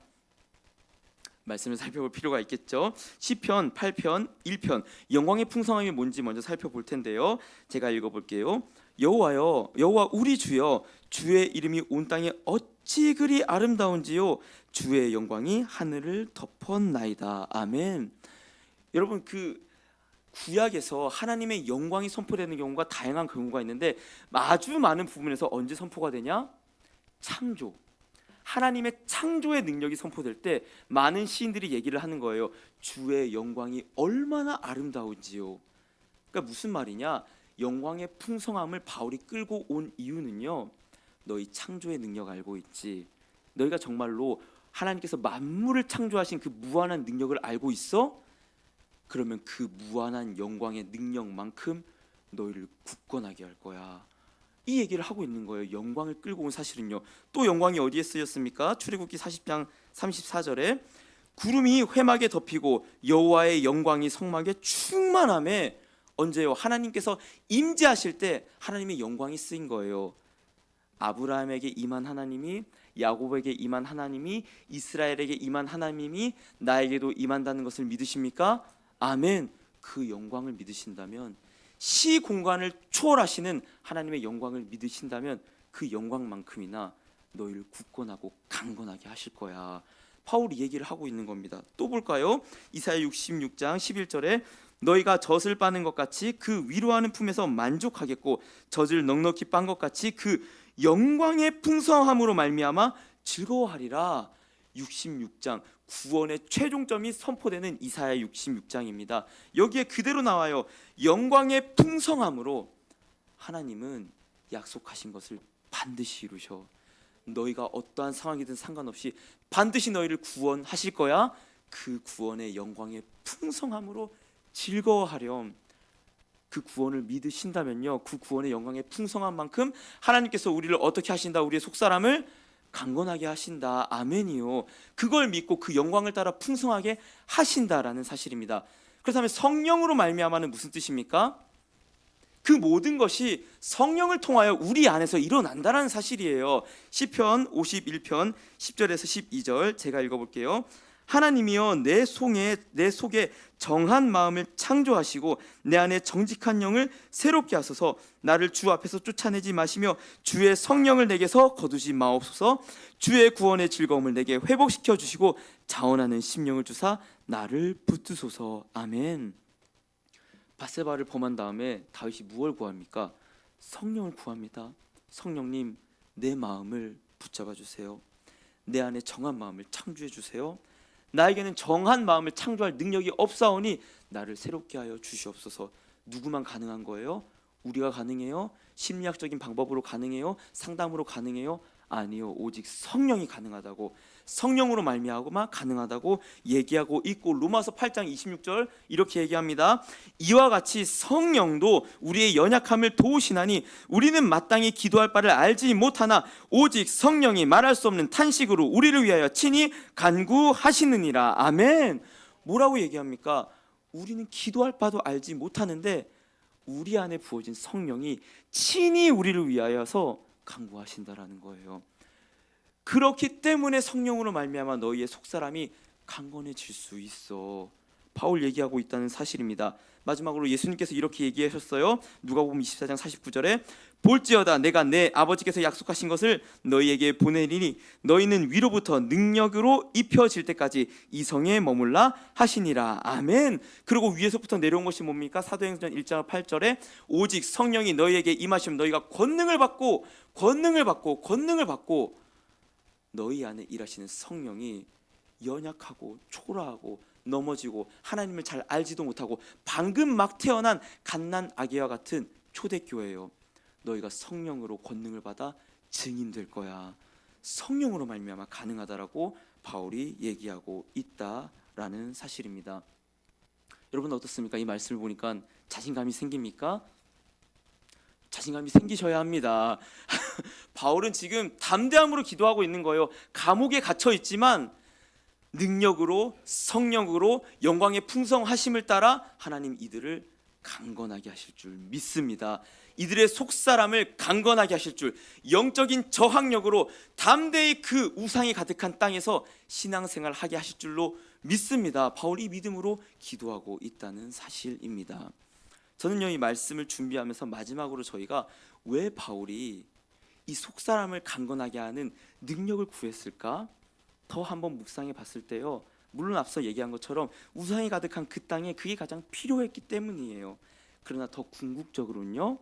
말씀을 살펴볼 필요가 있겠죠. 시편 8편 1편 영광의 풍성함이 뭔지 먼저 살펴볼 텐데요. 제가 읽어볼게요. 여호와여, 여호와 우리 주여, 주의 이름이 온 땅에 어찌 그리 아름다운지요, 주의 영광이 하늘을 덮었나이다. 아멘. 여러분, 그 구약에서 하나님의 영광이 선포되는 경우가 다양한 경우가 있는데 아주 많은 부분에서 언제 선포가 되냐? 창조. 하나님의 창조의 능력이 선포될 때 많은 시인들이 얘기를 하는 거예요. 주의 영광이 얼마나 아름다운지요. 그러니까 무슨 말이냐? 영광의 풍성함을 바울이 끌고 온 이유는요, 너희 창조의 능력 알고 있지? 너희가 정말로 하나님께서 만물을 창조하신 그 무한한 능력을 알고 있어? 그러면 그 무한한 영광의 능력만큼 너희를 굳건하게 할 거야. 이 얘기를 하고 있는 거예요. 영광을 끌고 온 사실은요. 또 영광이 어디에 쓰였습니까? 출애굽기 40장 34절에 구름이 회막에 덮이고 여호와의 영광이 성막에 충만함에, 언제요? 하나님께서 임재하실 때 하나님의 영광이 쓰인 거예요. 아브라함에게 임한 하나님이, 야곱에게 임한 하나님이, 이스라엘에게 임한 하나님이 나에게도 임한다는 것을 믿으십니까? 아멘. 그 영광을 믿으신다면, 시 공간을 초월하시는 하나님의 영광을 믿으신다면 그 영광만큼이나 너희를 굳건하고 강건하게 하실 거야. 바울이 얘기를 하고 있는 겁니다. 또 볼까요? 이사야 66장 11절에 너희가 젖을 빠는 것 같이 그 위로하는 품에서 만족하겠고 젖을 넉넉히 빤 것 같이 그 영광의 풍성함으로 말미암아 즐거워하리라. 66장 구원의 최종점이 선포되는 이사야 66장입니다. 여기에 그대로 나와요. 영광의 풍성함으로 하나님은 약속하신 것을 반드시 이루셔. 너희가 어떠한 상황이든 상관없이 반드시 너희를 구원하실 거야. 그 구원의 영광의 풍성함으로 즐거워하렴. 그 구원을 믿으신다면요, 그 구원의 영광의 풍성한 만큼 하나님께서 우리를 어떻게 하신다? 우리의 속사람을 강건하게 하신다. 아멘이요. 그걸 믿고 그 영광을 따라 풍성하게 하신다라는 사실입니다. 그렇다면 성령으로 말미암아는 무슨 뜻입니까? 그 모든 것이 성령을 통하여 우리 안에서 일어난다라는 사실이에요. 시편 51편 10절에서 12절 제가 읽어볼게요. 하나님이여, 내 속에 정한 마음을 창조하시고 내 안에 정직한 영을 새롭게 하소서. 나를 주 앞에서 쫓아내지 마시며 주의 성령을 내게서 거두지 마옵소서. 주의 구원의 즐거움을 내게 회복시켜 주시고 자원하는 심령을 주사 나를 붙드소서. 아멘. 밧세바를 범한 다음에 다윗이 무엇을 구합니까? 성령을 구합니다. 성령님, 내 마음을 붙잡아 주세요. 내 안에 정한 마음을 창조해 주세요. 나에게는 정한 마음을 창조할 능력이 없사오니 나를 새롭게 하여 주시옵소서. 누구만 가능한 거예요? 우리가 가능해요? 심리학적인 방법으로 가능해요? 상담으로 가능해요? 아니요, 오직 성령이 가능하다고, 성령으로 말미암아 가능하다고 얘기하고 있고, 로마서 8장 26절 이렇게 얘기합니다. 이와 같이 성령도 우리의 연약함을 도우시나니 우리는 마땅히 기도할 바를 알지 못하나 오직 성령이 말할 수 없는 탄식으로 우리를 위하여 친히 간구하시느니라. 아멘. 뭐라고 얘기합니까? 우리는 기도할 바도 알지 못하는데 우리 안에 부어진 성령이 친히 우리를 위하여서 간구하신다라는 거예요. 그렇기 때문에 성령으로 말미암아 너희의 속사람이 강건해질 수 있어. 바울 얘기하고 있다는 사실입니다. 마지막으로 예수님께서 이렇게 얘기하셨어요. 누가복음 24장 49절에 볼지어다 내가 내 아버지께서 약속하신 것을 너희에게 보내리니 너희는 위로부터 능력으로 입혀질 때까지 이 성에 머물라 하시니라. 아멘. 그리고 위에서부터 내려온 것이 뭡니까? 사도행전 1장 8절에 오직 성령이 너희에게 임하시면 너희가 권능을 받고 너희 안에 일하시는 성령이 연약하고 초라하고 넘어지고 하나님을 잘 알지도 못하고 방금 막 태어난 갓난 아기와 같은 초대교회예요. 너희가 성령으로 권능을 받아 증인될 거야. 성령으로 말미암아 가능하다라고 바울이 얘기하고 있다라는 사실입니다. 여러분 어떻습니까? 이 말씀을 보니까 자신감이 생깁니까? 자신감이 생기셔야 합니다. 바울은 지금 담대함으로 기도하고 있는 거예요. 감옥에 갇혀 있지만 능력으로, 성령으로, 영광의 풍성하심을 따라 하나님 이들을 강건하게 하실 줄 믿습니다. 이들의 속사람을 강건하게 하실 줄, 영적인 저항력으로 담대히 그 우상이 가득한 땅에서 신앙생활 하게 하실 줄로 믿습니다. 바울이 믿음으로 기도하고 있다는 사실입니다. 저는요, 이 말씀을 준비하면서 마지막으로 저희가 왜 바울이 이 속사람을 강건하게 하는 능력을 구했을까? 더 한번 묵상해 봤을 때요, 물론 앞서 얘기한 것처럼 우상이 가득한 그 땅에 그게 가장 필요했기 때문이에요. 그러나 더 궁극적으로는요,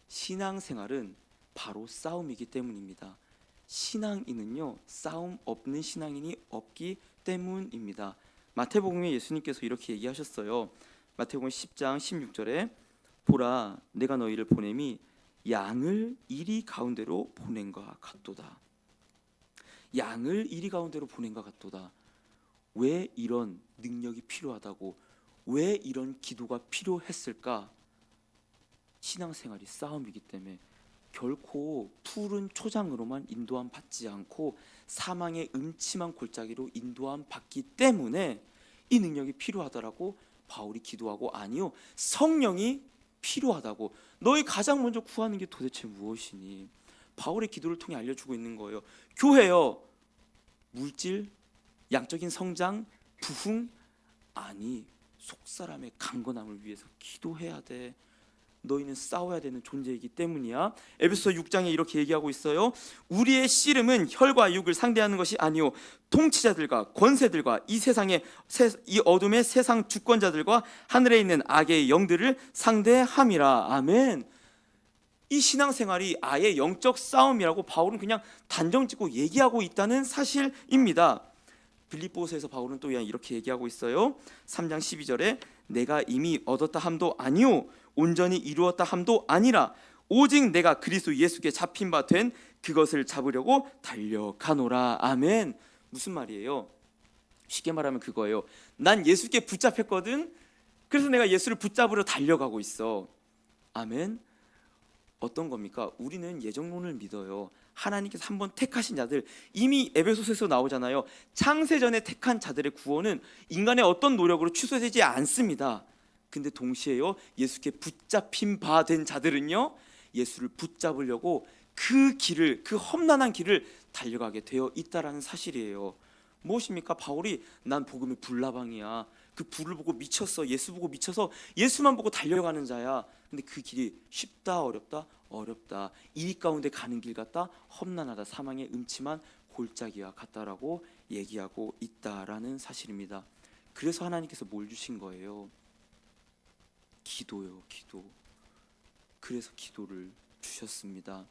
신앙생활은 바로 싸움이기 때문입니다. 신앙인은요, 싸움 없는 신앙인이 없기 때문입니다. 마태복음에 예수님께서 이렇게 얘기하셨어요. 마태복음 10장 16절에 보라 내가 너희를 보냄이 양을 이리 가운데로 보낸 것 같도다. 양을 이리 가운데로 보낸 것 같도다. 왜 이런 능력이 필요하다고, 왜 이런 기도가 필요했을까? 신앙생활이 싸움이기 때문에 결코 푸른 초장으로만 인도함 받지 않고 사망의 음침한 골짜기로 인도함 받기 때문에 이 능력이 필요하다라고 바울이 기도하고, 아니요, 성령이 필요하다고. 너희 가장 먼저 구하는 게 도대체 무엇이니? 바울의 기도를 통해 알려주고 있는 거예요. 교회요, 물질, 양적인 성장, 부흥, 아니, 속사람의 강건함을 위해서 기도해야 돼. 너희는 싸워야 되는 존재이기 때문이야. 에베소서 6장에 이렇게 얘기하고 있어요. 우리의 씨름은 혈과 육을 상대하는 것이 아니요 통치자들과 권세들과 이 세상의 이 어둠의 세상 주권자들과 하늘에 있는 악의 영들을 상대함이라. 아멘. 이 신앙생활이 아예 영적 싸움이라고 바울은 그냥 단정짓고 얘기하고 있다는 사실입니다. 빌립보서에서 바울은 또 이렇게 얘기하고 있어요. 3장 12절에 내가 이미 얻었다 함도 아니요 온전히 이루었다 함도 아니라 오직 내가 그리스도 예수께 잡힌 바 된 그것을 잡으려고 달려가노라. 아멘. 무슨 말이에요? 쉽게 말하면 그거예요. 난 예수께 붙잡혔거든. 그래서 내가 예수를 붙잡으러 달려가고 있어. 아멘. 어떤 겁니까? 우리는 예정론을 믿어요. 하나님께서 한번 택하신 자들, 이미 에베소서에서 나오잖아요. 창세전에 택한 자들의 구원은 인간의 어떤 노력으로 취소되지 않습니다. 근데 동시에요, 예수께 붙잡힌 바 된 자들은요, 예수를 붙잡으려고 그 길을, 그 험난한 길을 달려가게 되어 있다라는 사실이에요. 무엇입니까? 바울이 난 복음의 불나방이야. 그 불을 보고 미쳤어. 예수 보고 미쳐서 예수만 보고 달려가는 자야. 근데 그 길이 쉽다 어렵다? 어렵다. 이 가운데 가는 길 같다? 험난하다. 사망의 음침한 골짜기와 같다라고 얘기하고 있다라는 사실입니다. 그래서 하나님께서 뭘 주신 거예요? 기도요, 기도. 그래서 기도를 주셨습니다.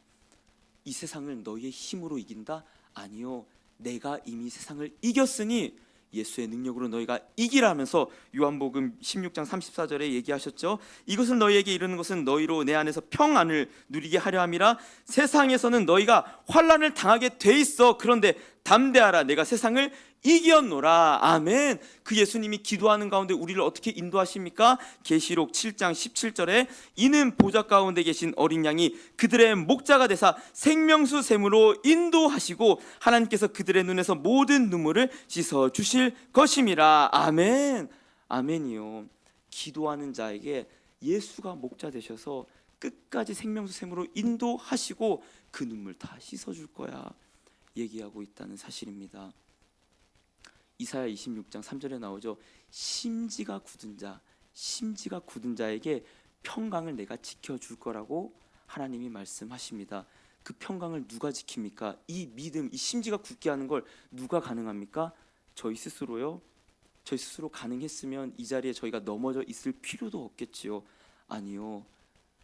이 세상을 너희의 힘으로 이긴다? 아니요, 내가 이미 세상을 이겼으니 예수의 능력으로 너희가 이기라 하면서 요한복음 16장 34절에 얘기하셨죠. 이것을 너희에게 이르는 것은 너희로 내 안에서 평안을 누리게 하려 함이라. 세상에서는 너희가 환난을 당하게 돼 있어. 그런데 담대하라, 내가 세상을 이겼노라. 아멘. 그 예수님이 기도하는 가운데 우리를 어떻게 인도하십니까? 계시록 7장 17절에 이는 보좌 가운데 계신 어린 양이 그들의 목자가 되사 생명수 샘으로 인도하시고 하나님께서 그들의 눈에서 모든 눈물을 씻어 주실 것임이라. 아멘. 아멘이요. 기도하는 자에게 예수가 목자 되셔서 끝까지 생명수 샘으로 인도하시고 그 눈물 다 씻어 줄 거야 얘기하고 있다는 사실입니다. 이사야 26장 3절에 나오죠. 심지가 굳은 자에게 평강을 내가 지켜줄 거라고 하나님이 말씀하십니다. 그 평강을 누가 지킵니까? 이 믿음, 이 심지가 굳게 하는 걸 누가 가능합니까? 저희 스스로요? 저희 스스로 가능했으면 이 자리에 저희가 넘어져 있을 필요도 없겠지요. 아니요,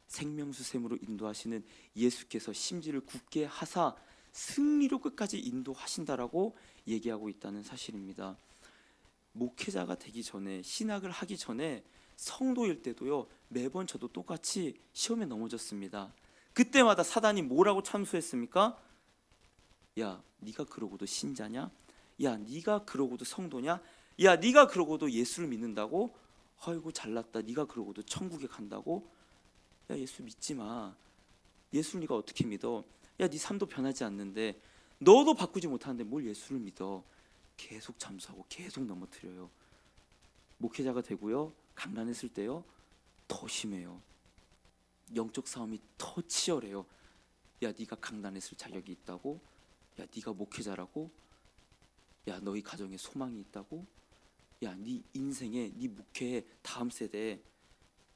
생명수 샘으로 인도하시는 예수께서 심지를 굳게 하사 승리로 끝까지 인도하신다라고 얘기하고 있다는 사실입니다. 목회자가 되기 전에, 신학을 하기 전에 성도일 때도요, 매번 저도 똑같이 시험에 넘어졌습니다. 그때마다 사단이 뭐라고 참수했습니까? 야, 네가 그러고도 신자냐? 야, 네가 그러고도 성도냐? 야, 네가 그러고도 예수를 믿는다고? 아이고 잘났다. 네가 그러고도 천국에 간다고? 야, 예수 믿지 마. 예수를 네가 어떻게 믿어? 야, 네 삶도 변하지 않는데, 너도 바꾸지 못하는데 뭘 예수를 믿어? 계속 잠수하고 계속 넘어뜨려요. 목회자가 되고요, 강단했을 때요, 더 심해요. 영적 싸움이 더 치열해요. 야, 네가 강단했을 자격이 있다고? 야, 네가 목회자라고? 야, 너희 가정에 소망이 있다고? 야, 네 인생에, 네 목회에 다음 세대에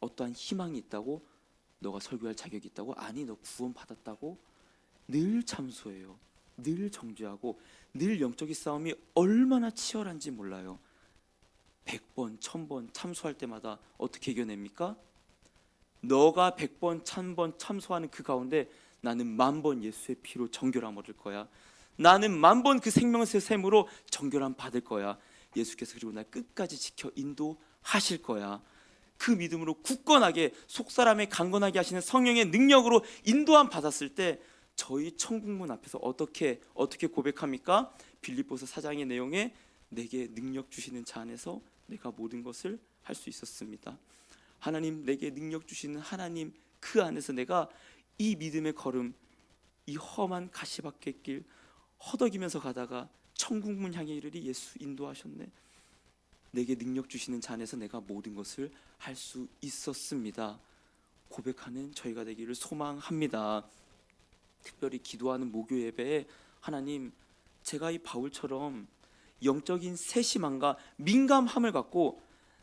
어떠한 희망이 있다고? 너가 설교할 자격이 있다고? 아니, 너 구원 받았다고? 늘 참소해요. 늘 정죄하고 늘 영적인 싸움이 얼마나 치열한지 몰라요. 100번, 1000번 참소할 때마다 어떻게 이겨냅니까? 너가 100번, 1000번 참소하는 그 가운데 나는 10,000번 예수의 피로 정결함 얻을 거야. 나는 10,000번 그 생명의 샘으로 정결함 받을 거야. 예수께서 그리고 날 끝까지 지켜 인도하실 거야. 그 믿음으로 굳건하게 속사람에 강건하게 하시는 성령의 능력으로 인도함 받았을 때 저희 천국문 앞에서 어떻게 고백합니까? 빌립보서 4장의 내용에 내게 능력 주시는 자 안에서 내가 모든 것을 할 수 있었습니다. 하나님, 내게 능력 주시는 하나님 그 안에서 내가 이 믿음의 걸음, 이 험한 가시밭길 길 허덕이면서 가다가 천국문 향해 이르리 예수 인도하셨네. 내게 능력 주시는 자 안에서 내가 모든 것을 할 수 있었습니다. 고백하는 저희가 되기를 소망합니다. 특별히 기도하는 목요 예배에 하나님, 제가 이 바울처럼 영적인 세심함과 민감함을 갖고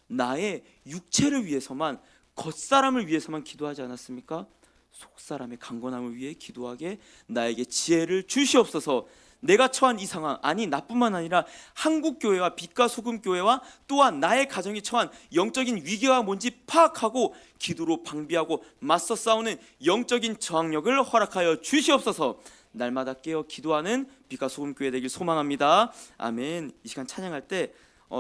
나의 육체를 위해서만, 겉사람을 위해서만 기도하지 않았습니까? 속사람의 강건함을 위해 기도하게 나에게 지혜를 주시옵소서. 내가 처한 이 상황, 아니 나뿐만 아니라 한국교회와 빛과 소금교회와 또한 나의 가정이 처한 영적인 위기가 뭔지 파악하고 기도로 방비하고 맞서 싸우는 영적인 저항력을 허락하여 주시옵소서. 날마다 깨어 기도하는 빛과 소금교회 되길 소망합니다. 아멘. 이 시간 찬양할 때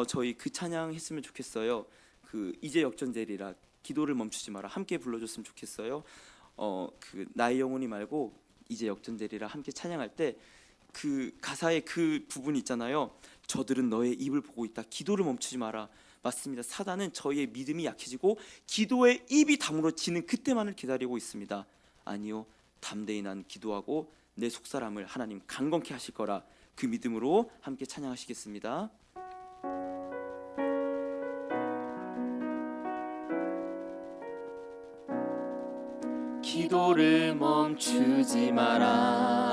저희 그 찬양 했으면 좋겠어요. 그 이제 역전되리라, 기도를 멈추지 마라, 함께 불러줬으면 좋겠어요. 그 나의 영혼이 말고 이제 역전되리라 함께 찬양할 때 그 가사의 그 부분 있잖아요. 저들은 너의 입을 보고 있다. 기도를 멈추지 마라. 맞습니다. 사단은 저희의 믿음이 약해지고 기도의 입이 다물어지는 그때만을 기다리고 있습니다. 아니요, 담대히 난 기도하고 내 속사람을 하나님 강건케 하실 거라 그 믿음으로 함께 찬양하시겠습니다. 기도를 멈추지 마라.